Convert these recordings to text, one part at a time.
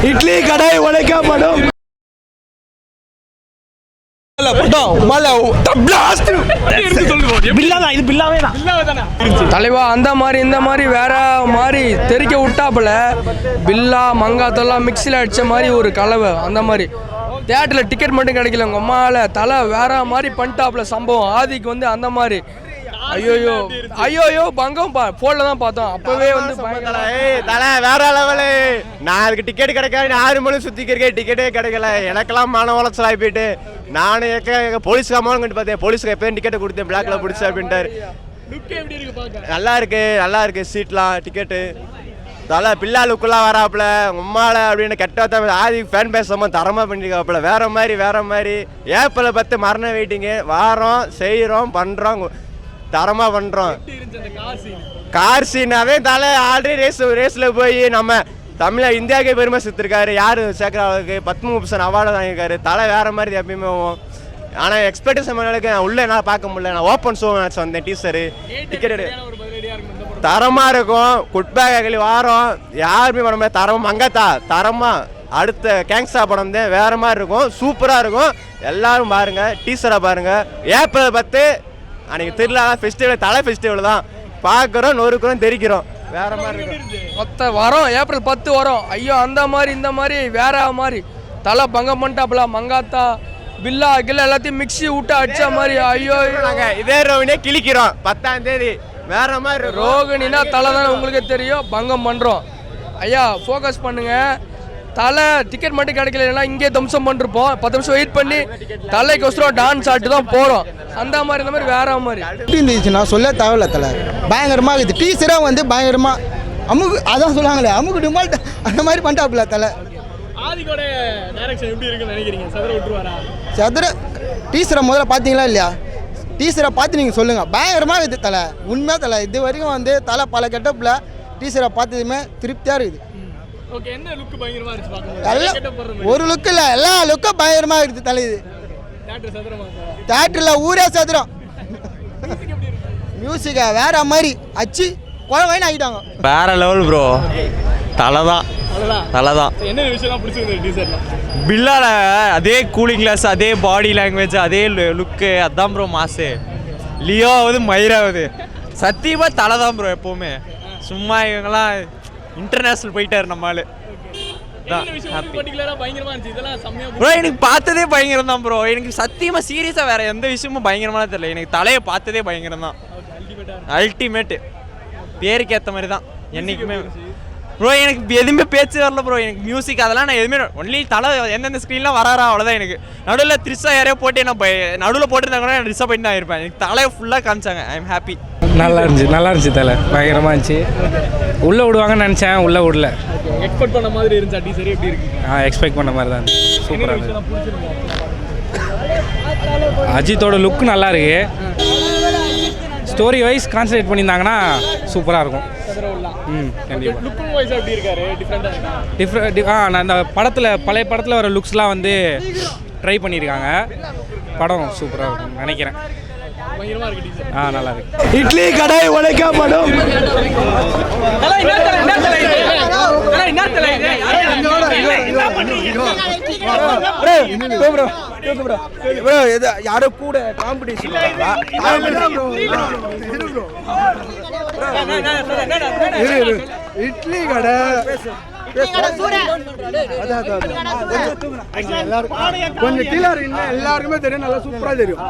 இட்லி கடை உழைக்கப்படும். தலைவா அந்த மாதிரி இந்த மாதிரி வேற மாதிரி தெறிக்க விட்டாப்புல பில்லா மங்காத்தெல்லாம் மிக்சியில் அடித்த மாதிரி ஒரு கலவை. அந்த மாதிரி தேட்டரில் டிக்கெட் மட்டும் கிடைக்கல, உங்கள் அம்மாவில் தலை வேற மாதிரி பண்ணிட்டாப்புல சம்பவம். ஆதிக்கு வந்து அந்த மாதிரி ஐயோயோ ஐயோயோ பங்கம் போன்ல தான் பார்த்தோம். அப்பவே வந்து தலை வேற லெவலு. நான் அதுக்கு டிக்கெட் கிடைக்காது 6 மணி சுத்திக்கிறேன், டிக்கெட்டே கிடைக்கல. எனக்கெல்லாம் மன உளைச்சல் ஆகிட்டு நானும் எங்க போலீஸ் காமாலும் கண்டு பார்த்தேன். போலீஸ்க்கு எப்பயும் டிக்கெட்டை கொடுத்தேன், பிளாக்ல பிடிச்ச அப்படின்ட்டாரு. நல்லா இருக்கு சீட்லாம் டிக்கெட்டு. தலை பில்லா லுக்கெல்லாம் வராப்புல உம்மால அப்படின்னு கெட்ட ஆதி ஃபேன் பேசாம தரமா பண்ணிருக்காப்புல. வேற மாதிரி ஏப்பில் 10 மரண வெயிட்டிங்கு வாரம் செய்கிறோம் பண்ணுறோம் தரமா பண்றோம். கார் சீனாவே தலை ஆல்ரெடி ரேஸ்ல போய் நம்ம தமிழ இந்தியாவுக்கே பெருமை சேர்த்திருக்காரு. யாரு சேகராவுக்கு பத்மபூஷன் அவார்டு வாங்கியிருக்காரு. தலை வேற மாதிரி எப்பயுமே. ஆனால் எக்ஸ்பெக்டேஷன் பண்ணலுக்கு நான் உள்ள என்னால் பார்க்க முடியல. நான் ஓப்பன் ஷோ நினச்சி வந்தேன். டீசரு டிக்கெட் தரமா இருக்கும். குட்பேக் வாரம் யாருமே பண்ண முடியாது. தரமா மங்கத்தா தரமா அடுத்த கேங்ஸ்டா படம் தான் வேற மாதிரி இருக்கும். சூப்பராக இருக்கும். எல்லாரும் பாருங்க, டீசரை பாருங்க. ஏப்ரல் 10 அன்னைக்கு திருவிழா ஃபெஸ்டிவல், தலை ஃபெஸ்டிவல் தான் பார்க்குறோம், நொறுக்கிறோம், தெரிக்கிறோம். வேற மாதிரி இருக்கும். மொத்த வரோம் ஏப்ரல் 10 வரும். ஐயோ அந்த மாதிரி இந்த மாதிரி வேற மாதிரி தலை பங்கம் பண்ணிட்டாப்புல. மங்காத்தா பில்லா கில்ல எல்லாத்தையும் மிக்ஸி விட்டு அடிச்ச மாதிரி. ஐயோ நாங்கள் இதே ரோகினியே கிழிக்கிறோம் 10ஆம் தேதி. வேற மாதிரி ரோகிணினா தலை தானே உங்களுக்கே தெரியும். பங்கம் பண்ணுறோம். ஐயா ஃபோக்கஸ் பண்ணுங்க. தலை டிக்கெட் மட்டும் கிடைக்கல, இங்கே தம்சம் பண்ணிருப்போம். 10 நிமிஷம் வெயிட் பண்ணி தலைக்கு ஒசரம் டான்ஸ் ஆட்டு தான் போகிறோம். அந்த மாதிரி இந்த மாதிரி வேற மாதிரி எப்படி இருந்துச்சுன்னா சொல்ல தேவையில்ல. தலை பயங்கரமாக இருக்குது. டீச்சராக வந்து பயங்கரமாக அமுக்கு அதான் சொல்லுவாங்களே அமுக்கு டிமால்ட் அந்த மாதிரி பண்ணிட்டாப்புல தலை. சதுர டீச்சரை முதல்ல பார்த்தீங்களா இல்லையா? டீச்சரை பார்த்து நீங்கள் சொல்லுங்கள். பயங்கரமாக இருக்குது தலை. உண்மையாக தலை இது வரைக்கும் வந்து தலை பல கெட்டப்பில் டீச்சரை பார்த்ததுமே திருப்தியாக இருக்குது. ஒரு லுக்கு இல்லை, எல்லா லுக்கும் பயங்கரமாக இருக்குது தலை. இது தேட்டரில் ஊரே சதுரம். மியூசிக்கா வேற மாதிரி அச்சு குழந்தை ஆகிட்டாங்க. வேற லெவல் ப்ரோ. தலை தான். பில்லால அதே கூலிங் கிளாஸ், அதே பாடி லாங்குவேஜ், அதே லுக்கு, அதான் ப்ரோ மாசு. லியோ ஆகுது மயிராகுது. சத்தியமாக தலை தான் ப்ரோ எப்போவுமே. சும்மா இவங்கெல்லாம் இன்டர்நேஷ்னல் போயிட்டாரு நம்மளால. ப்ரோ எனக்கு பார்த்ததே பயங்கரம் தான் ப்ரோ. எனக்கு சத்தியமாக சீரியஸாக வேற எந்த விஷயமும் பயங்கரமான தெரியல. எனக்கு தலையை பார்த்ததே பயங்கரம் தான். அல்டிமேட்டு பேருக்கு ஏற்ற மாதிரி தான் என்னைக்குமே ப்ரோ. எனக்கு எதுவுமே பேச்சு வரல ப்ரோ. எனக்கு மியூசிக் அதெல்லாம் நான் எதுவுமே ஒன்லி தலை எந்தெந்த ஸ்க்ரீன்லாம் வராரா அவ்வளோதான். எனக்கு நடுவில் த்ரிஷா யாரையோ போட்டு நான் நடுவில் போட்டுருந்தா கூட நான் டிசப்பாயிண்ட் தான் இருப்பேன். எனக்கு தலையை ஃபுல்லாக காமிச்சாங்க. I am happy. நல்லா இருந்துச்சு தலை. பயங்கரமாக இருந்துச்சு. உள்ளே விடுவாங்கன்னு நினச்சேன், உள்ளே விடல. எக்ஸ்பெக்ட் பண்ண மாதிரி இருந்துச்சா டீசர்? எப்படி இருக்கு? எக்ஸ்பெக்ட் பண்ண மாதிரி தான் சூப்பராக இருந்துச்சு. அஜித்தோட லுக் நல்லா இருக்கு. ஸ்டோரி வைஸ் கான்சன்ட்ரேட் பண்ணியிருந்தாங்கன்னா சூப்பராக இருக்கும். நான் அந்த படத்தில் பழைய படத்தில் வர லுக்ஸ்லாம் வந்து ட்ரை பண்ணியிருக்காங்க. படம் சூப்பராக இருக்கும் நினைக்கிறேன். நல்லா இருக்கு. இட்லி கடை உழைக்கப்படும். யாரோ கூட காம்படிஷன் இட்லி கடை கொஞ்சம் கீழே எல்லாருக்குமே தெரியும். நல்லா சூப்பரா தெரியும்.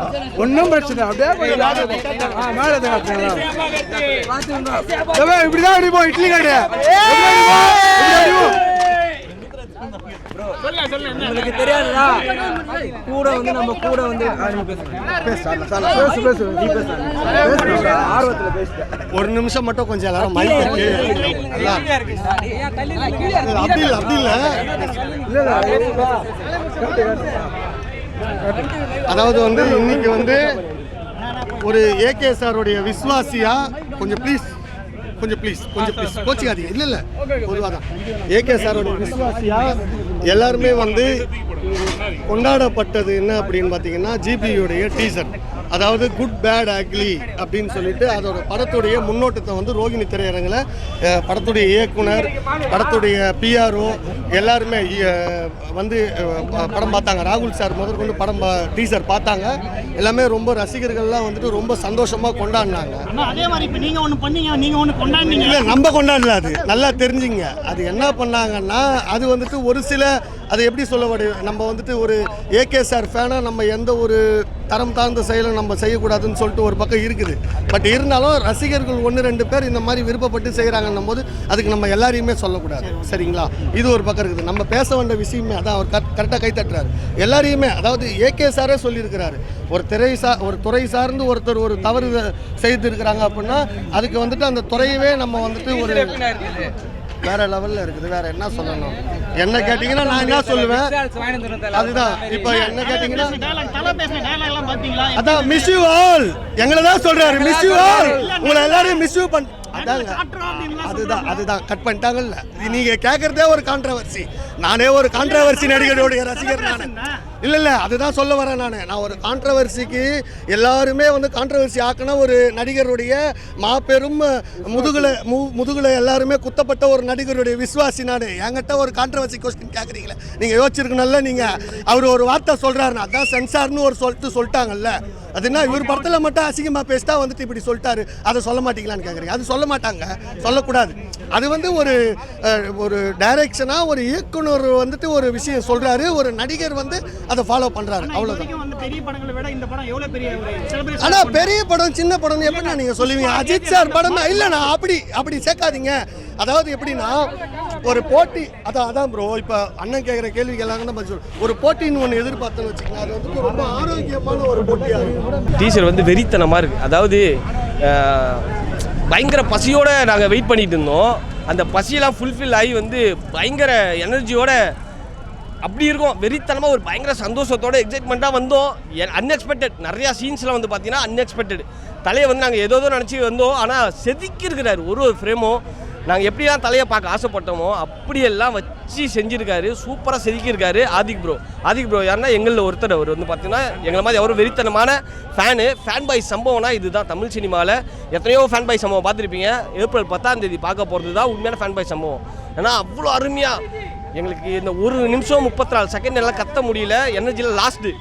ஒன்னும் பிரச்சனை அப்படியே இப்படிதான் அடிப்போம். இட்லி கடை உங்களுக்கு தெரியாதுடா. கூட வந்து நம்ம கூட வந்து ஒரு நிமிஷம் மட்டும் கொஞ்சம் எல்லாரும் அப்படி இல்ல. அதாவது வந்து இன்னைக்கு வந்து ஒரு ஏகே சாருடைய விஸ்வாசியா கொஞ்சம் ப்ளீஸ் கோச்சிக்காதீங்க. இல்லை பொதுவாக தான் ஏகே சாரோட விஸ்வாசியா எல்லாருமே வந்து கொண்டாடப்பட்டது என்ன அப்படின்னு பார்த்தீங்கன்னா ஜிபியோடைய டீசர். அதாவது குட் பேட் அக்லி அப்படின்னு சொல்லிட்டு அதோட படத்துடைய முன்னோட்டத்தை வந்து ரோகிணி திரையரங்கில் படத்துடைய இயக்குனர், படத்துடைய பிஆர்ஓ எல்லாருமே வந்து படம் பார்த்தாங்க. ராகுல் சார் முதற்கொண்டு படம் டீசர் பார்த்தாங்க. எல்லாமே ரொம்ப ரசிகர்கள்லாம் வந்துட்டு ரொம்ப சந்தோஷமாக கொண்டாடினாங்க. அதே மாதிரி இப்போ நீங்கள் ஒன்று பண்ணீங்க, நீங்கள் ஒன்று கொண்டாடினீங்க. இல்லை, நம்ம கொண்டாடல, அது நல்லா தெரிஞ்சுங்க. அது என்ன பண்ணாங்கன்னா, அது வந்துட்டு ஒரு சில அது எப்படி சொல்ல முடியும், நம்ம வந்துட்டு ஒரு ஏகே சார் ஃபேனாக நம்ம எந்த ஒரு தரம் தாழ்ந்த செயலை நம்ம செய்யக்கூடாதுன்னு சொல்லிட்டு ஒரு பக்கம் இருக்குது. பட் இருந்தாலும் ரசிகர்கள் 1-2 பேர் இந்த மாதிரி விருப்பப்பட்டு செய்கிறாங்கன்னும் போது அதுக்கு நம்ம எல்லாரையுமே சொல்லக்கூடாது. சரிங்களா? இது ஒரு பக்கம் இருக்குது. நம்ம பேச வேண்டிய விஷயமே அதான். அவர் கரெக்டாக கை தட்டுறாரு எல்லாரையுமே. அதாவது ஏகே சாரே சொல்லியிருக்கிறாரு, ஒரு துறை சார்ந்து ஒருத்தர் ஒரு தவறு செய்திருக்கிறாங்க அப்படின்னா அதுக்கு வந்துட்டு அந்த துறையவே நம்ம வந்துட்டு ஒரு வேற லெவலில் இருக்குது. வேற என்ன சொல்லணும்? என்ன கேட்டிங்கன்னா நான் என்ன சொல்லுவேன், அதுதான். இப்போ என்ன கேட்டிங்கன்னா அதான் மிஸ் யூ ஆல், எங்களை தான் சொல்றாரு மிஸ் யூ ஆல், உங்களை எல்லாரையும் மிஸ் யூ பண்ண. அதாங்க, அதுதான் கட் பண்ணிட்டாங்கல்ல. நீங்க கேட்கறதே ஒரு கான்ட்ரவர்சி. நானே ஒரு கான்ட்ரவர்சி நடிகருடைய ரசிகர் நான். இல்லை, அதுதான் சொல்ல வரேன். நான் ஒரு கான்ட்ரவர்சிக்கு எல்லாருமே வந்து கான்ட்ரவர்சி ஆக்கின ஒரு நடிகருடைய மாபெரும் முதுகுல எல்லாருமே குத்தப்பட்ட ஒரு நடிகருடைய விசுவாசி நான். என்கிட்ட ஒரு கான்ட்ரவர்சி கொஸ்டின் கேட்குறீங்களே, நீங்கள் யோசிச்சிருக்கணும்ல. நீங்கள் அவர் ஒரு வார்த்தை சொல்கிறாருன்னா அதான் சென்சார்னு ஒரு சொல்லிட்டாங்கல்ல. அதுனா இவர் படத்தில் மட்டும் அசிங்கமாக பேசிட்டா வந்துட்டு இப்படி சொல்லிட்டாரு, அதை சொல்ல மாட்டீங்களான்னு கேட்குறீங்க. அது சொல்ல மாட்டாங்க, சொல்லக்கூடாது. அது வந்து ஒரு டைரக்ஷனாக ஒரு இயக்குனர் வந்துட்டு ஒரு விஷயம் சொல்கிறாரு, ஒரு நடிகர் வந்து அதை ஃபாலோ பண்ணுறாரு, அவ்வளோதான். ஆனால் பெரிய படம் சின்ன படம் எப்படின்னா நீங்கள் சொல்லுவீங்க அஜித் சார் படம் இல்லைண்ணா, அப்படி சேர்க்காதீங்க. அதாவது எப்படின்னா ஒரு போட்டி, அதான் ப்ரோ. இப்போ அண்ணன் கேட்குற கேள்விக்கு எல்லாரும் தான் பதில். ஒரு போட்டின்னு ஒன்று எதிர்பார்த்தோன்னு வச்சுக்கோங்க, அது வந்து ரொம்ப ஆரோக்கியமான ஒரு போட்டியாக இருக்கும். டீசர் வந்து வெறித்தனமாக இருக்குது. அதாவது பயங்கர பசியோடு நாங்கள் வெயிட் பண்ணிட்டு இருந்தோம். அந்த பசியெல்லாம் ஃபுல்ஃபில் ஆகி வந்து பயங்கர எனர்ஜியோட அப்படி இருக்கும். வெறித்தனமாக ஒரு பயங்கர சந்தோஷத்தோட எக்ஸைட்மெண்ட்டாக வந்தோம். அன்எக்ஸ்பெக்டட் நிறையா சீன்ஸ்லாம் வந்து பார்த்தீங்கன்னா அன்எக்ஸ்பெக்டட். தலையை வந்து நாங்கள் ஏதோ நினச்சி வந்தோம், ஆனால் செதுக்கி இருக்கிறாரு ஒரு ஃப்ரேமும். நாங்கள் எப்படிலாம் தலையை பார்க்க ஆசைப்பட்டோமோ அப்படியெல்லாம் வச்சு செஞ்சுருக்காரு. சூப்பராக செதுக்கியிருக்காரு ஆதிக் ப்ரோ யாருன்னா எங்களில் ஒருத்தர். அவர் வந்து பார்த்தீங்கன்னா எங்களை மாதிரி அவர் வெறித்தனமான ஃபேன் பாய் சம்பவம்னா இதுதான். தமிழ் சினிமாவில் எத்தனையோ ஃபேன் பாய் சம்பவம் பார்த்துருப்பீங்க. ஏப்ரல் 10ஆம் தேதி பார்க்க போகிறது தான் உண்மையான ஃபேன் பாய் சம்பவம். ஏன்னா அவ்வளோ அருமையாக எங்களுக்கு இந்த 1 நிமிஷம் 34 செகண்ட் எல்லாம் கத்த முடியல. எனர்ஜியில் லாஸ்ட்டு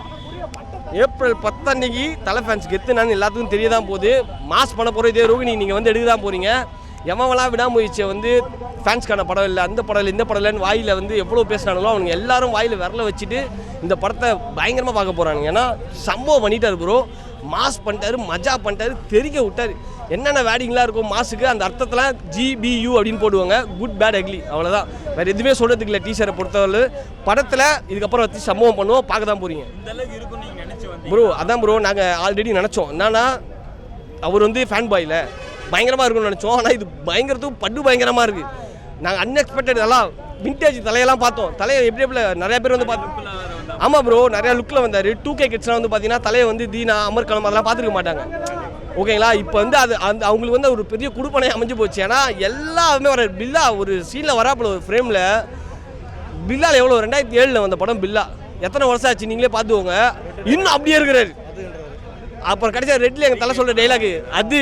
ஏப்ரல் 10 அன்னைக்கு தலை ஃபேன்ஸ் கெத்துனான்னு எல்லாத்துக்கும் தெரிய தான் போகுது. மாஸ் பண்ண போகிற இதே ரோகிணி நீங்கள் வந்து எடுக்க தான் போகிறீங்க. எவன்லாம் விடாமுயற்சியை வந்து ஃபேன்ஸ்க்கான படம் இல்லை, அந்த படம் இல்லை, இந்த படம் இல்லைன்னு வாயில் வந்து எவ்வளோ பேசினாங்களோ அவங்க எல்லாரும் வாயில் விரல வச்சுட்டு இந்த படத்தை பயங்கரமாக பார்க்க போகிறாங்க. ஏன்னா சம்பவம் பண்ணிட்டார் ப்ரோ, மாஸ் பண்ணிட்டாரு, மஜா பண்ணிட்டாரு, தெரிக்க விட்டார். என்னென்ன வேடிங்லாம் இருக்கும் மாஸுக்கு அந்த அர்த்தத்தெல்லாம் GBU அப்படின்னு போடுவாங்க, குட் பேட் அக்லி, அவ்வளோதான். வேறு எதுவுமே சொல்கிறதுக்கு இல்லை. டீச்சரை பொறுத்தவரை படத்தில் இதுக்கப்புறம் வச்சு சம்பவம் பண்ணுவோம், பார்க்க தான் போகிறீங்க ப்ரோ. அதான் ப்ரோ நாங்கள் ஆல்ரெடி நினச்சோம். என்னன்னா அவர் வந்து ஃபேன் பாயில் பயங்கரமாக இருக்கும்னு நினச்சோம். ஆனால் இது பயங்கரத்துக்கும் பயங்கரமாக இருக்குது. நாங்கள் அன்எக்ஸ்பெக்டட் எல்லாம் விண்டேஜ் தலையெல்லாம் பார்த்தோம். தலையை எப்படி நிறைய பேர் வந்து பார்த்தோம். ஆமாம் ப்ரோ, நிறையா லுக்கில் வந்தார். 2K கிட்ஸ்லாம் வந்து பார்த்தீங்கன்னா தலையை வந்து தீனா அமர் கலம் அதெல்லாம் பார்த்துருக்க மாட்டாங்க. ஓகேங்களா? இப்போ வந்து அது அவங்களுக்கு வந்து ஒரு பெரிய குடுப்பனை அமைஞ்சு போச்சு. ஏன்னா எல்லாமே வர பில்லா ஒரு சீனில் வராப்பில் ஒரு ஃப்ரேமில் பில்லாவில் எவ்வளோ 2007 வந்த படம் பில்லா எத்தனை வருஷம் ஆச்சு நீங்களே பார்த்துக்கோங்க. இன்னும் அப்படியே இருக்கிறாரு. அப்புறம் கடைசியாக ரெட்ல எங்கள் தலை சொல்கிற டைலாக் அது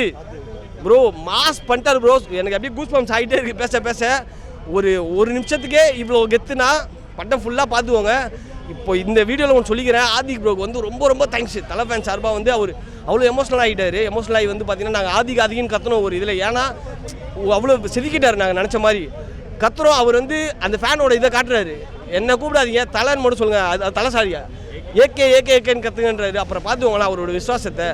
ப்ரோ மாஸ் பண்ணிட்டார் ப்ரோ. எனக்கு அப்படியே கூஸ் பம்ப்ஸ் ஆகிட்டே இருக்குது பேச ஒரு நிமிஷத்துக்கே இவ்வளோ கெத்துனா பட்டம் ஃபுல்லாக பார்த்துக்கோங்க. இப்போ இந்த வீடியோவில் ஒன்று சொல்லிக்கிறேன், ஆதிக் ப்ரோக்கு வந்து ரொம்ப தேங்க்ஸ். தலை ஃபேன் சார்பாக வந்து அவர் அவ்வளோ எமோஷனல் ஆகிட்டார். எமோஷனல் ஆகி வந்து பார்த்தீங்கன்னா நாங்கள் ஆதிக்குன்னு கத்தணும் ஒரு இதில். ஏன்னா அவ்வளோ செதுக்கிட்டார். நாங்கள் நினச்ச மாதிரி கத்துறோம். அவர் வந்து அந்த ஃபேனோட இதை காட்டுறாரு. என்னை கூப்பிடாதீங்க தலைன்னு மட்டும் சொல்லுங்கள், அது தலை சாரியா ஏகேன்னு கற்றுங்கன்றாரு. அப்புறம் பார்த்துக்கோங்களேன் அவரோட விசுவாசத்தை.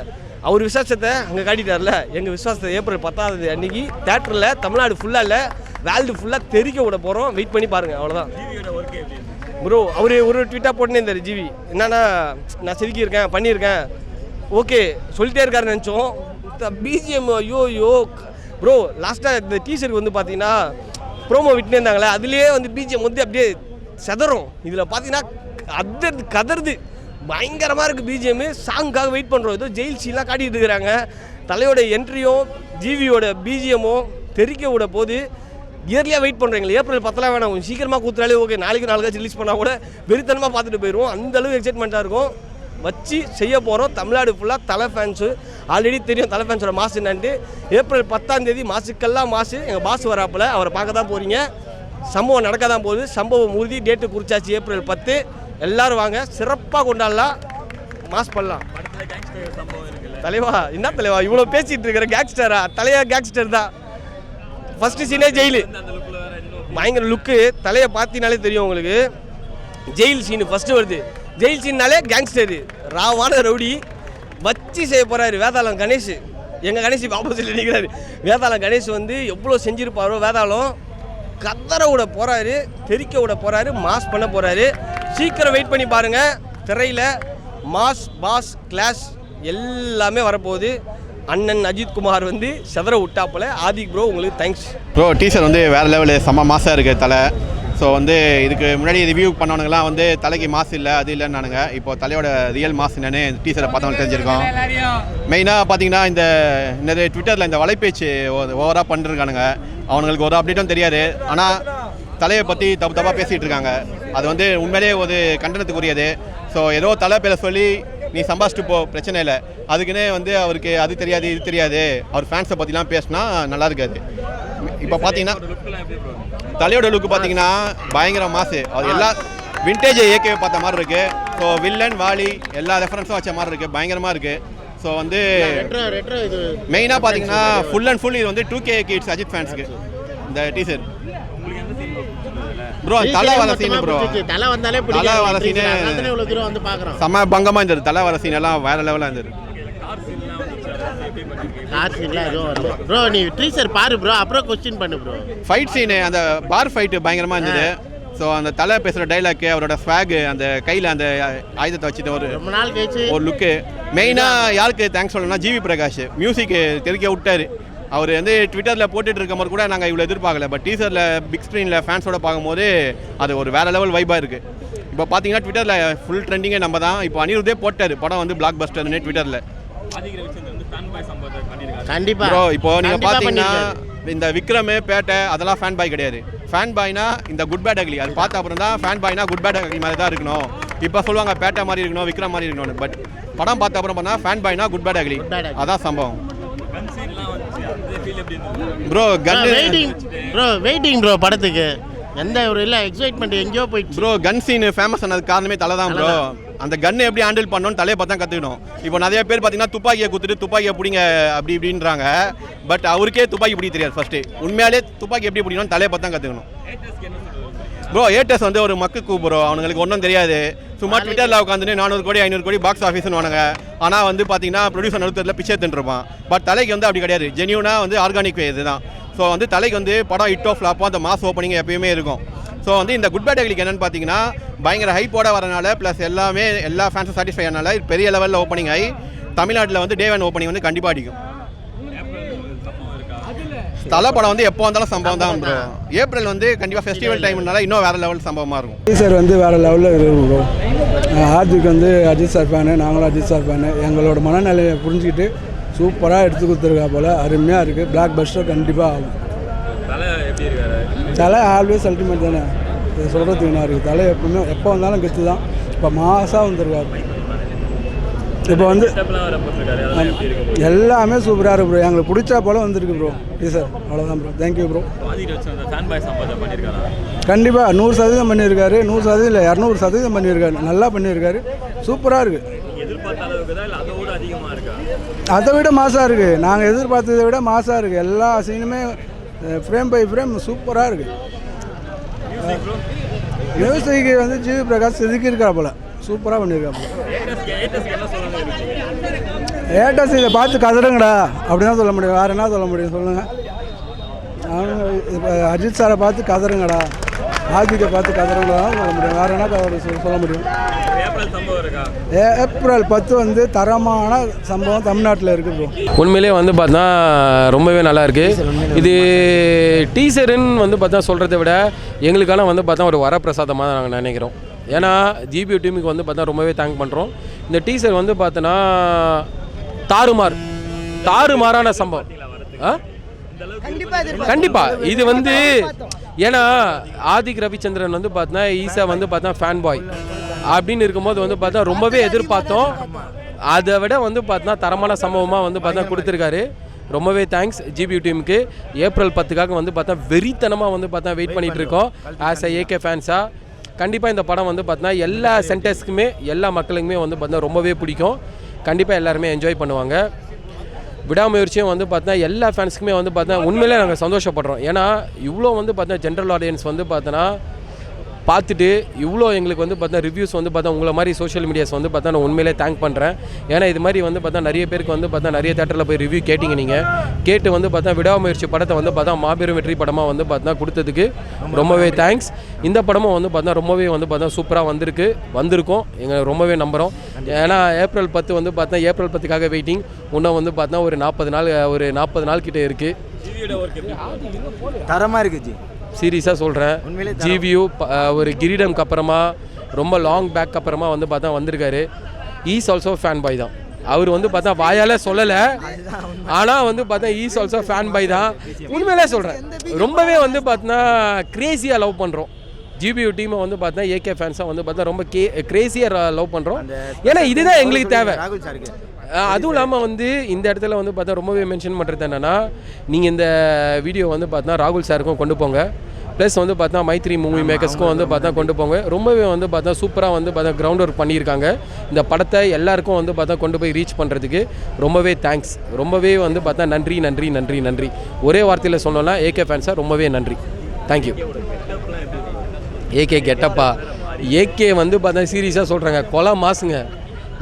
அவர் விசுவாசத்தை அங்கே காட்டிட்டார்ல. எங்கள் விசுவாசத்தை ஏப்ரல் 10ஆம் அன்னைக்கு தேட்டரில் தமிழ்நாடு ஃபுல்லாக இல்லை வேர்ல்டு ஃபுல்லாக தெரிக்க விட போகிறோம். வெயிட் பண்ணி பாருங்கள், அவ்வளோதான் ப்ரோ. அவர் ஒரு ட்விட்டாக போட்டுனே இருந்தார் ஜிவி. என்னன்னா நான் செதுக்கியிருக்கேன் பண்ணியிருக்கேன் ஓகே சொல்லிட்டே இருக்காருன்னு நினச்சோம். பிஜிஎம் ஐயோ ப்ரோ லாஸ்ட்டாக இந்த டீசருக்கு வந்து பார்த்தீங்கன்னா ப்ரோமோ விட்டுனே இருந்தாங்களே, அதுலேயே வந்து பிஜிஎம் வந்து அப்படியே செதறும். இதில் பார்த்தீங்கன்னா கதறுது பயங்கரமாக இருக்குது பிஜிஎம்மு. சாங்காக வெயிட் பண்ணுறோம். ஏதோ ஜெயில் சீன்லாம் காட்டிகிட்டு இருக்கிறாங்க. தலையோட என்ட்ரியும் ஜிவியோட பிஜிஎம்மும் தெரிக்க விட போது இயர்லியாக வெயிட் பண்ணுறீங்களா? ஏப்ரல் 10 வேணாம், கொஞ்சம் சீக்கிரமாக கூத்துறாலே ஓகே. நாளைக்காச்சும் ரிலீஸ் பண்ணால் கூட வெறித்தனமாக பார்த்துட்டு போயிடுவோம். அந்தளவு எக்ஸைட்மெண்ட்டாக இருக்கும். வச்சு செய்ய போகிறோம். தமிழ்நாடு ஃபுல்லாக தலை ஃபேன்ஸு ஆல்ரெடி தெரியும் தலை ஃபேன்ஸோட மாசு என்னன்ட்டு. ஏப்ரல் 10ஆம் தேதி மாசுக்கெல்லாம் மாசு எங்கள் பாஸ் வராப்பில், அவரை பார்க்க தான் போகிறீங்க. சம்பவம் நடக்க தான் போகுது. சம்பவம் உறுதி, டேட்டு குறிச்சாச்சு ஏப்ரல் 10. எல்லோரும் வாங்க, சிறப்பாக கொண்டாடலாம், மாஸ் பண்ணலாம். தலைவா என்ன தலைவா இவ்வளோ பேசிகிட்டு இருக்கிற? கேங்ஸ்டரா? தலையா கேங்ஸ்டர் தான். ஃபஸ்ட்டு சீனே ஜெயிலு, பயங்கர லுக்கு. தலையை பார்த்தீங்கனாலே தெரியும் உங்களுக்கு. ஜெயில் சீனு ஃபஸ்ட்டு வருது. ஜெயில் சீன்னாலே கேங்ஸ்டரு, ராவான ரவுடி வச்சு செய்ய போகிறாரு. வேதாளம் கணேஷ், எங்கள் கணேஷ் இப்போ ஆப்போசிட்டில் நிற்கிறாரு. வேதாளம் கணேஷ் வந்து எவ்வளோ செஞ்சுருப்பாரோ. வேதாளம் கத்தரை விட போகிறாரு, தெறிக்க விட போகிறாரு, மாஸ் பண்ண போகிறாரு. சீக்கிரம் வெயிட் பண்ணி பாருங்கள். திரையில் மாஸ், பாஸ், கிளாஸ் எல்லாமே வரப்போகுது. அண்ணன் அஜித் குமார் வந்து செதற விட்டாப்பில். ஆதிக் ப்ரோ உங்களுக்கு தேங்க்ஸ் ப்ரோ. டீசர் வந்து வேறு லெவலு, செம்ம மாசாக இருக்குது தலை. ஸோ வந்து இதுக்கு முன்னாடி ரிவ்யூ பண்ணவனுங்கலாம் வந்து தலைக்கு மாசு இல்லை அது இல்லைன்னானுங்க. இப்போ தலையோட ரியல் மாசு என்னன்னு டீசரை பார்த்தவங்க தெரிஞ்சிருக்கோம். மெயினாக பார்த்தீங்கன்னா இந்த ட்விட்டரில் இந்த வலைப்பேச்சு ஓவராக பண்ணிருக்கானுங்க. அவனுங்களுக்கு ஒரு அப்டேட்டும் தெரியாது. ஆனால் தலையை பற்றி தப்பாக பேசிகிட்டு இருக்காங்க. அது வந்து உண்மையிலே ஒரு கண்டனத்துக்குரியது. ஸோ ஏதோ தலை பேரை சொல்லி நீ சம்பாதிச்சுட்டு போ, பிரச்சனை இல்லை. அதுக்குன்னே வந்து அவருக்கு அது தெரியாது இது தெரியாது அவர் ஃபேன்ஸை பற்றிலாம் பேசினா நல்லா இருக்காது. இப்போ பார்த்தீங்கன்னா தலையோட லுக்கு பார்த்தீங்கன்னா பயங்கர மாசு. அது எல்லா விண்டேஜ் ஏகே பார்த்த மாதிரி இருக்குது. ஸோ வில்லன் வாலி எல்லா ரெஃபரன்ஸும் வச்ச மாதிரி இருக்குது, பயங்கரமாக இருக்குது. ஸோ வந்து மெயினாக பார்த்தீங்கன்னா ஃபுல் அண்ட் ஃபுல் இது வந்து 2K கிட்ஸ் அஜித் ஃபேன்ஸுக்கு இந்த டீசர். ப்ரோ தலை வர சீன் ப்ரோ, தலை வர சீனு செம்ம பங்கமாக இருந்தது. தலை வர சீன் எல்லாம் வேற லெவலாக இருந்தது. ப்ரோ நீ டீசர் பாரு ப்ரோ, அப்புறம் क्वेश्चन பண்ணு ப்ரோ. ஃபைட் சீனு, அந்த பார் ஃபைட்டு பயங்கரமாக இருந்தது. ஸோ அந்த தலை பேசுகிற டைலாக்கு, அவரோட ஸ்வாகு, அந்த கையில் அந்த ஆயுதத்தை வச்சுட்டு ஒரு லுக்கு. மெயினாக யாருக்கு தேங்க்ஸ் சொல்லணும்னா ஜிவி பிரகாஷ் மியூசிக்கு தெரிக்க விட்டார். அவர் வந்து ட்விட்டரில் போட்டுட்டு இருக்க மாதிரி கூட நாங்கள் இவ்வளோ எதிர்பார்க்கல. பட் டீசரில் பிக் ஸ்க்ரீனில் ஃபேன்ஸோட பார்க்கும்போது அது ஒரு வேறு லெவல் வைப்பாக இருக்குது. இப்போ பார்த்தீங்கன்னா ட்விட்டரில் ஃபுல் ட்ரெண்டிங்கே நம்ம தான். இப்போ அனிருத்தே போட்டார் படம் வந்து பிளாக் பஸ்டர்னு ட்விட்டரில். கண்டிப்பாக ப்ரோ இப்போ நீங்கள் பார்த்தீங்கன்னா இந்த விக்ரம் பேட்டை அதெல்லாம் ஃபேன் பாய் கிடையாது. ஃபேன் பாய்னா இந்த குட் பேட் அக்லி அது பார்த்த அப்புறம் தான் ஃபேன் பாய்னா குட் பேட் அக்லி மாதிரி தான் இருக்கணும். இப்போ சொல்லுவாங்க பேட்டை மாதிரி இருக்கணும், விக்ரம் மாதிரி இருக்கணும். பட் படம் பார்த்த அப்புறம் பார்த்தா ஃபேன் பாய்னா குட் பேட் அக்லி, அதான் சம்பவம். ப்ரோ வெயிட்டிங் ப்ரோ படத்துக்கு எந்த ஒரு இல்லை எக்ஸைட்மெண்ட் எங்கேயோ போயிட்டு. ப்ரோ கன் சீன் ஃபேமஸ் ஆனதுக்கு காரணமே தலை தான் ப்ரோ. அந்த கன்னை எப்படி ஹேண்டில் பண்ணணும்னு தலையை பார்த்தா கற்றுக்கணும். இப்போ நிறைய பேர் பார்த்தீங்கன்னா துப்பாக்கியை கொடுத்துட்டு துப்பாக்கியை பிடிங்க அப்படி இப்படின்றாங்க. பட் அவருக்கே துப்பாக்கி பிடிக்க தெரியாது. ஃபஸ்ட்டு உண்மையாலே துப்பாக்கி எப்படி பிடிக்கணும் தலையை பார்த்தா கற்றுக்கணும். ப்ரோ ஏட்டஸ் வந்து ஒரு மக்கு கூப்பிட்றோம், அவங்களுக்கு ஒன்றும் தெரியாது. சும்மா ட்விட்டரில் உட்காந்துட்டு 400 கோடி 500 கோடி பாக்ஸ் ஆஃபீஸ்னு வாங்க. ஆனால் வந்து பார்த்தீங்கன்னா ப்ரொடியூசர் நடுத்தரில் பிச்சை தின்றுப்பான். பட் தலைக்கு வந்து அப்படி கிடையாது, ஜென்யூனாக வந்து ஆர்கானிக் இது தான். ஸோ வந்து தலைக்கு வந்து படம் ஹிட் ஆஃப் ஃப்ளாப்போ அந்த மாஸ் ஓப்பனிங் எப்பயுமே இருக்கும். ஸோ வந்து இந்த குட் பேட் அக்லிக்கு என்னென்னு பார்த்தீங்கன்னா பயங்கர ஹைப்போட வரனால ப்ளஸ் எல்லாமே எல்லா ஃபேன்ஸும் சாட்டிஸ்ஃபை ஆனால பெரிய லெவலில் ஓப்பனிங் ஆகி தமிழ்நாட்டில் வந்து டே 1 ஓப்பனிங் வந்து கண்டிப்பாக அடிக்கும். தலை படம் வந்து எப்போ வந்தாலும் சம்பவம் தான் ப்ரோ. ஏப்ரல் வந்து கண்டிப்பாக ஃபெஸ்டிவல் டைம்னால இன்னும் வேறு லெவல் சம்பவமாக இருக்கும். டீசர் வந்து வேறு லெவலில் இருக்கும் ப்ரோ. ஆதிக் வந்து அஜித் சார் ஃபேனு, நாங்களும் அஜித் சார் ஃபேனு. எங்களோட மனநிலையை புரிஞ்சுக்கிட்டு சூப்பராக எடுத்து கொடுத்துருக்கா போல், அருமையாக இருக்குது. பிளாக் பஸ்டர் கண்டிப்பாக ஆகும். தலை ஆல்வேஸ் அல்டிமேட் தானே, இதை சொல்கிறதுக்கு என்ன இருக்குது. தலை எப்பவுமே எப்போ வந்தாலும் கெத்து தான். இப்போ மாசாக வந்துருக்காரு. இப்போ வந்து எல்லாமே சூப்பராக இருக்கு ப்ரோ. எங்களுக்கு பிடிச்சா போல் வந்துருக்கு ப்ரோ டீசர். அவ்வளோதான் ப்ரோ. Thank you bro. கண்டிப்பாக 100% பண்ணியிருக்காரு. 100% இல்லை 200% பண்ணியிருக்காரு. நல்லா பண்ணியிருக்காரு. சூப்பராக இருக்குது. அதை விட மாசாக இருக்குது. நாங்கள் எதிர்பார்த்ததை விட மாசாக இருக்குது. எல்லா சீனுமே ஃப்ரேம் பை ஃப்ரேம் சூப்பராக இருக்குது. மியூசிக்கு வந்து ஜிவி பிரகாஷ் செதுக்கியிருக்கா போல், சூப்பராக பண்ணியிருக்கா போல். ஏட்டஸ் இதை பார்த்து கதறுங்கடா அப்படி தான் சொல்ல முடியும். வேறு என்ன சொல்ல முடியும் சொல்லுங்கள். அவங்க இப்போ அஜித் சாரை பார்த்து கதறுங்கடா, ஆதிக்கை பார்த்து கதறுங்கடா தான் சொல்ல முடியும். வேறு என்ன சொல்ல முடியும். ஏப்ரல் 10 வந்து தரமான சம்பவம் தமிழ்நாட்டில் இருக்குது ப்ரோ. உண்மையிலே வந்து பார்த்தா ரொம்பவே நல்லா இருக்குது. இது டீசருன்னு வந்து பார்த்தா சொல்கிறத விட எங்களுக்கான வந்து பார்த்தா ஒரு வரப்பிரசாதமாக தான் நாங்கள் நினைக்கிறோம். ஏன்னா ஜிபி டீமுக்கு வந்து பார்த்தா ரொம்பவே தேங்க் பண்ணுறோம். இந்த டீசர் வந்து பார்த்தோன்னா தாறுமாறான சம்பவம். கண்டிப்பாக இது வந்து ஏன்னா ஆதிக் ரவிச்சந்திரன் வந்து பார்த்தா ஈஸா வந்து பார்த்தா ஃபேன் பாய். அப்படின்னு இருக்கும்போது வந்து பார்த்தா ரொம்பவே எதிர்பார்த்தோம். அதை விட வந்து பார்த்தா தரமான சம்பவமாக வந்து பார்த்தா கொடுத்துருக்காரு. ரொம்பவே தேங்க்ஸ் ஜிபியூ டீமுக்கு. ஏப்ரல் 10க்காக வந்து பார்த்தா வெறித்தனமாக வந்து பார்த்தா வெயிட் பண்ணிகிட்டு இருக்கோம் ஆஸ் அ ஏகே ஃபேன்ஸாக. கண்டிப்பாக இந்த படம் வந்து பார்த்தா எல்லா சென்டர்ஸ்க்குமே எல்லா மக்களுக்குமே வந்து பார்த்தா ரொம்பவே பிடிக்கும். கண்டிப்பாக எல்லாருமே என்ஜாய் பண்ணுவாங்க. விடாமுயற்சியும் வந்து பார்த்தா எல்லா ஃபேன்ஸுக்குமே வந்து பார்த்தா உண்மையிலே நாங்கள் சந்தோஷப்படுறோம். ஏன்னா இவ்வளோ வந்து பார்த்தா ஜென்ரல் ஆடியன்ஸ் வந்து பார்த்தோன்னா பார்த்துட்டு இவ்வளோ எங்களுக்கு வந்து பார்த்தா ரிவ்யூஸ் வந்து பார்த்தா உங்களை மாதிரி சோஷியல் மீடியாஸ் வந்து பார்த்தா நான் உண்மையிலே தேங்க் பண்ணுறேன். ஏன்னா இது மாதிரி வந்து பார்த்தா நிறைய பேருக்கு வந்து பார்த்தா நிறைய தேட்டரில் போய் ரிவ்யூ கேட்டிங்க. நீங்கள் கேட்டு வந்து பார்த்தா விடாமுயற்சி படத்தை வந்து பார்த்தா மாபெரும் வெற்றி படமாக வந்து பார்த்தா கொடுத்ததுக்கு ரொம்பவே தேங்க்ஸ். இந்த படமும் வந்து பார்த்தா ரொம்பவே வந்து பார்த்தா சூப்பராக வந்திருக்கும் எங்கள் ரொம்பவே நம்புகிறோம். ஏன்னா ஏப்ரல் 10 வந்து பார்த்தா ஏப்ரல் 10க்காக வெயிட்டிங். இன்னும் வந்து பார்த்தா ஒரு 40 நாள் கிட்டே இருக்குது. தரமாக இருக்குது சீரியஸாக சொல்கிறேன். ஜிவியூ ஒரு கிரீடம்க்கு அப்புறமா ரொம்ப லாங் பேக் அப்புறமா வந்து பார்த்தா வந்திருக்காரு. ஈஸ் ஆல்சோ ஃபேன் பாய் தான். அவர் வந்து பார்த்தா வாயால் சொல்லலை, ஆனால் வந்து பார்த்தா ஈஸ் ஆல்சோ ஃபேன் பாய் தான். உண்மையிலே சொல்கிறேன். ரொம்பவே வந்து பார்த்தா க்ரேஸியாக லவ் பண்ணுறோம் ஜிபியூ டீமை வந்து பார்த்தா ஏகே ஃபேன்ஸாக வந்து பார்த்தா ரொம்ப க்ரேஸியாக லவ் பண்ணுறோம். ஏன்னா இதுதான் எங்களுக்கு தேவை. அதுவும் இல்லாமல் வந்து இந்த இடத்துல வந்து பார்த்தா ரொம்பவே மென்ஷன் பண்ணுறது என்னென்னா, நீங்கள் இந்த வீடியோ வந்து பார்த்தா ராகுல் சாருக்கும் கொண்டு போங்க, ப்ளஸ் வந்து பார்த்தா மைத்ரி மூவி மேக்கர்ஸ்க்கும் வந்து பார்த்தா கொண்டு போங்க. ரொம்பவே வந்து பார்த்தா சூப்பராக வந்து பார்த்தா கிரவுண்ட் ஒர்க் பண்ணியிருக்காங்க. இந்த படத்தை எல்லாருக்கும் வந்து பார்த்தா கொண்டு போய் ரீச் பண்ணுறதுக்கு ரொம்பவே தேங்க்ஸ். ரொம்பவே வந்து பார்த்தா நன்றி. ஒரே வார்த்தையில் சொன்னோன்னா ஏகே ஃபேன்ஸாக ரொம்பவே நன்றி. தேங்க்யூ. ஏகே கெட்டப்பா, ஏகே வந்து பார்த்தா சீரியஸாக சொல்கிறாங்க, கொலை மாசுங்க.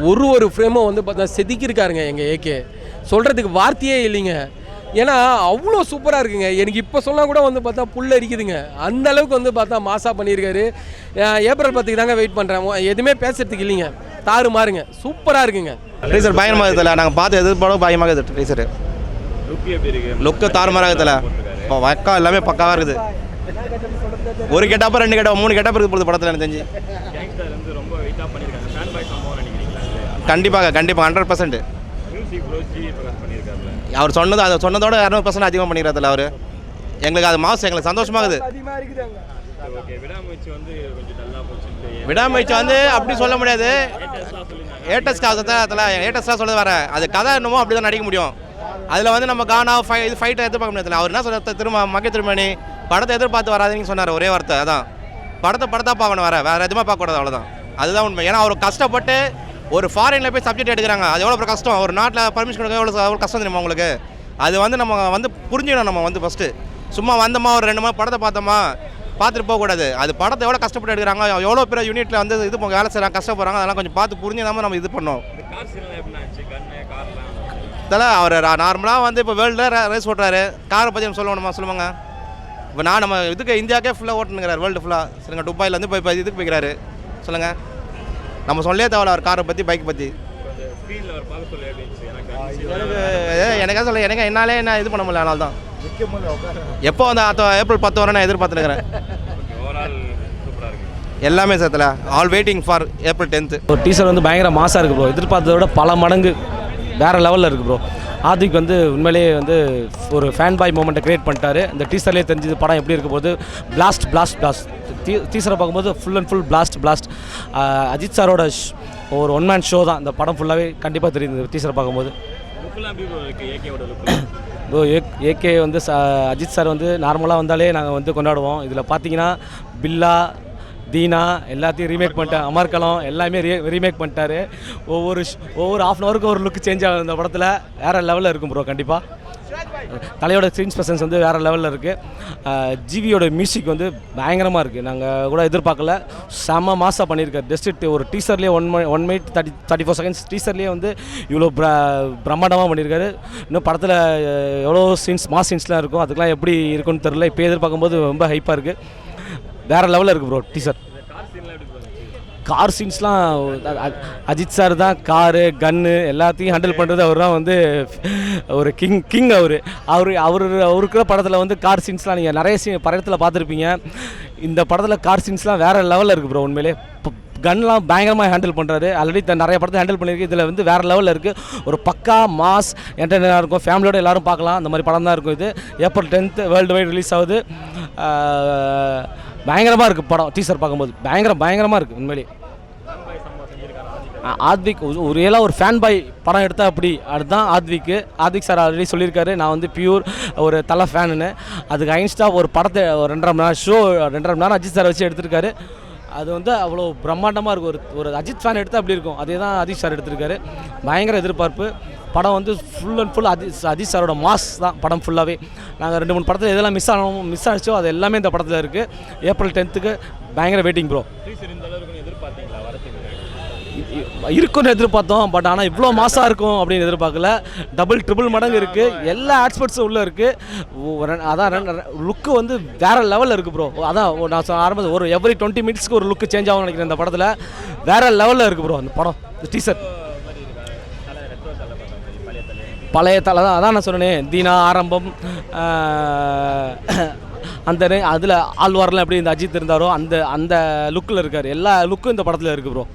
ஒரு ஃப்ரேமும் வந்து பார்த்தா செதுக்கியிருக்காருங்க எங்கள் ஏகே. சொல்கிறதுக்கு வார்த்தையே இல்லைங்க. ஏன்னா அவ்வளோ சூப்பராக இருக்குங்க. எனக்கு இப்போ சொன்னால் கூட வந்து பார்த்தா புல் அரிக்குதுங்க. அந்த அளவுக்கு வந்து பார்த்தா மாசாக பண்ணியிருக்காரு. ஏப்ரல் 10க்கு தாங்க வெயிட் பண்ணுறேன். எதுவுமே பேசுறதுக்கு இல்லைங்க. தாறு மாறுங்க, சூப்பராக இருக்குங்க. ட்ரீசர் பயங்கரமாக இருக்குதுல்ல, நாங்கள் பார்த்து எதிர்பார்க்க பயமாக இருக்குது. ட்ரீசரு லுக்கு தாறுமாறாக இருக்குதுல்ல, வக்கா எல்லாமே பக்காவாக இருக்குது. ஒரு கெட்டப்போ 2 கெட்டப்போ 3 கெட்டப்போ இருக்குது போகுது படத்தில். எனக்கு தெரிஞ்சு கண்டிப்பாக 100%. அவர் சொன்னதோட 200% அதிகமாக பண்ணிக்கிறாருல அவர். எங்களுக்கு அது மாதம் எங்களுக்கு சந்தோஷமாகுது. விடாமுயற்சி வந்து அப்படி சொல்ல முடியாது. ஏட்டஸ்டாக சொல்ல வர அது கதை என்னமோ அப்படி தான் நடிக்க முடியும். அதில் வந்து நம்ம கானா இது ஃபைட்டை எதிர்பார்க்க முடியாது. அவர் என்ன சொல்ல திரும்ப திருமணி படத்தை எதிர்பார்த்து வராதுன்னு சொன்னார். ஒரே வார்த்தை அதான், படத்தை பார்க்கணும், வேறு எதுவுமே பார்க்கக்கூடாது, அவ்வளோதான். அதுதான் உண்மை. ஏன்னா அவர் கஷ்டப்பட்டு ஒரு ஃபாரினில் போய் சப்ஜெக்ட் எடுக்கிறாங்க. அது எவ்வளோ கஷ்டம். ஒரு நாட்டில் பர்மிஷன் கொடுக்க எவ்வளோ கஷ்டம் தெரியுமா உங்களுக்கு? அது வந்து நம்ம வந்து புரிஞ்சுக்கணும். நம்ம வந்து ஃபஸ்ட்டு சும்மா வந்தோமா ஒரு 2 மாதம் படத்தை பார்த்துட்டு போகக்கூடாது. அது படத்தை எவ்வளோ கஷ்டப்பட்டு எடுக்கிறாங்க, எவ்வளோ பேர் யூனிட்டில் வந்து இது வேலை செய்கிறாங்க, கஷ்டப்படுறாங்க. அதெல்லாம் கொஞ்சம் பார்த்து புரிஞ்சுதாமல் நம்ம இது பண்ணோம். இதெல்லாம் அவர் நார்மலாக வந்து இப்போ வேர்ல்டில் ரேஸ் ஓட்டுறாரு. காரை பற்றி நம்ம சொல்லுவாங்க. இப்போ நம்ம இதுக்கு இந்தியாவுக்கே ஃபுல்லாக ஓட்டுனுங்கிறார், வேர்ல்டு ஃபுல்லாக. சரிங்க, துபாயிலேருந்து இப்போ இதுக்கு போய்க்கிறாரு. சொல்லுங்கள், நம்ம சொல்லே தேவையில்ல அவர் காரை பற்றி, பைக் பற்றி. எனக்கா சொல்ல என்னாலே என்ன இது பண்ண முடியல. அதனால தான் எப்போ வந்து ஏப்ரல் 10 வரை நான் எதிர்பார்த்துருக்கிறேன். எல்லாமே சேர்த்துல all waiting for April 10th. ஒரு டீசர் வந்து பயங்கர மாசாக இருக்குது ப்ரோ. எதிர்பார்த்ததை விட பல மடங்கு வேறு லெவலில் இருக்குது ப்ரோ. ஆதிக் வந்து உண்மையிலேயே வந்து ஒரு ஃபேன் பாய் மூமெண்ட்டை க்ரியேட் பண்ணிட்டாரு. இந்த டீசர்லேயே தெரிஞ்சது படம் எப்படி இருக்க போது. பிளாஸ்ட் டீசரை பார்க்கும்போது full and full blast. Ajith சாரோட ஒரு ஒன் மேன் ஷோ தான் இந்த படம் ஃபுல்லாகவே. கண்டிப்பாக தெரியுது டீசரை பார்க்கும்போது. ப்ரோ ஏகே வந்து அஜித் சார் வந்து நார்மலாக வந்தாலே நாங்கள் வந்து கொண்டாடுவோம். இதில் பார்த்தீங்கன்னா பில்லா, தீனா எல்லாத்தையும் ரீமேக் பண்ணிட்டேன். அமர்கலம் எல்லாமே ரீமேக் பண்ணிட்டாரு. ஒவ்வொரு ½ ஹவருக்கு ஒரு லுக் சேஞ்ச் ஆகும் இந்த படத்தில். வேறு லெவலில் இருக்கும் ப்ரோ. கண்டிப்பாக தலையோட ஸ்க்ரீன் ப்ரெசன்ஸ் வந்து வேறு லெவலில் இருக்குது. ஜிவியோட மியூசிக் வந்து பயங்கரமாக இருக்குது. நாங்கள் கூட எதிர்பார்க்கல. செம்ம மாசாக பண்ணியிருக்காரு. ஜஸ்ட் ஒரு டீசர்லேயே 1 minute 34 seconds டீசர்லேயே வந்து இவ்வளோ பிரம்மாண்டமாக பண்ணியிருக்காரு. இன்னும் படத்தில் எவ்வளோ மாஸ் சீன்ஸ்லாம் இருக்கும். அதுக்கெலாம் எப்படி இருக்குன்னு தெரில. இப்போ எதிர்பார்க்கும்போது ரொம்ப ஹைப்பாக இருக்குது. வேறு லெவலில் இருக்குது ப்ரோ டீசர். கார் சீன்ஸ்லாம் அஜித் சார் தான். காரு கன்னு எல்லாத்தையும் ஹேண்டில் பண்ணுறது அவர் தான். வந்து ஒரு கிங் அவருக்கிற படத்தில் வந்து கார் சீன்ஸ்லாம் நீங்கள் நிறைய படத்தில் பார்த்துருப்பீங்க. இந்த படத்தில் கார் சீன்ஸ்லாம் வேறு லெவலில் இருக்குது ப்ரோ. உண்மையிலே கன்லாம் பயங்கரமாக ஹேண்டில் பண்ணுறாரு. ஆல்ரெடி நிறைய படத்தை ஹேண்டில் பண்ணியிருக்கு. இதில் வந்து வேறு லெவலில் இருக்குது. ஒரு பக்கா மாஸ் என்டர்டெயினாக இருக்கும். ஃபேமிலியோடு எல்லோரும் பார்க்கலாம். அந்த மாதிரி படம் தான் இருக்கும் இது. April 10th world wide release ஆகுது. பயங்கரமாக இருக்குது படம். டீசர் பார்க்கும்போது பயங்கரமாக இருக்குது உண்மையிலே. ஆத்விக் ஒரு ரியலாக ஒரு ஃபேன் பாய் படம் எடுத்தால் அப்படி அதுதான் ஆத்விக் சார் ஆல்ரெடி சொல்லியிருக்காரு, நான் வந்து பியூர் ஒரு தலை ஃபேனுன்னு. அதுக்கு அகைன்ஸ்டாக ஒரு படத்தை ஒரு 2.5 மணி நேரம் ஷோ 2.5 மணி நேரம் அஜித் சார் வச்சு எடுத்திருக்காரு. அது வந்து அவ்வளோ பிரம்மாண்டமாக இருக்கும். ஒரு அஜித் ஃபேன் எடுத்தால் அப்படி இருக்கும், அதே தான் அஜித் சார் எடுத்திருக்காரு. பயங்கர எதிர்பார்ப்பு. படம் வந்து ஃபுல் அண்ட் ஃபுல் அஜித் சாரோட மாஸ் தான் படம் ஃபுல்லாகவே. நாங்கள் 2-3 படத்தில் எதெல்லாம் மிஸ் ஆகிச்சோ அது எல்லாமே இந்த படத்தில் இருக்குது. ஏப்ரல் 10th பயங்கர வெயிட்டிங் ப்ரோ. இருக்குன்னு எதிர்பார்த்தோம், பட் ஆனால் இவ்வளோ மாசாக இருக்கும் அப்படின்னு எதிர்பார்க்கல. டபுள் ட்ரிபிள் மடங்கு இருக்குது, எல்லா ஆஸ்பெக்ட்ஸும் உள்ளே இருக்குது. அதான் லுக்கு வந்து வேறு லெவலில் இருக்குது ப்ரோ. அதான் நான் ஆரம்பத்தில் ஒரு எவ்ரி 20 மினிட்ஸ்க்கு ஒரு லுக்கு சேஞ்ச் ஆகும் நினைக்கிறேன் இந்த படத்தில். வேறு லெவலில் இருக்குது ப்ரோ அந்த படம். டீசர் பழைய தலை தான், அதான் நான் சொன்னேன். தீனா ஆரம்பம் அந்த அதில் ஆழ்வார்லாம் எப்படி இந்த அஜித் இருந்தாரோ அந்த லுக்கில் இருக்கார். எல்லா லுக்கும் இந்த படத்தில் இருக்குது ப்ரோ.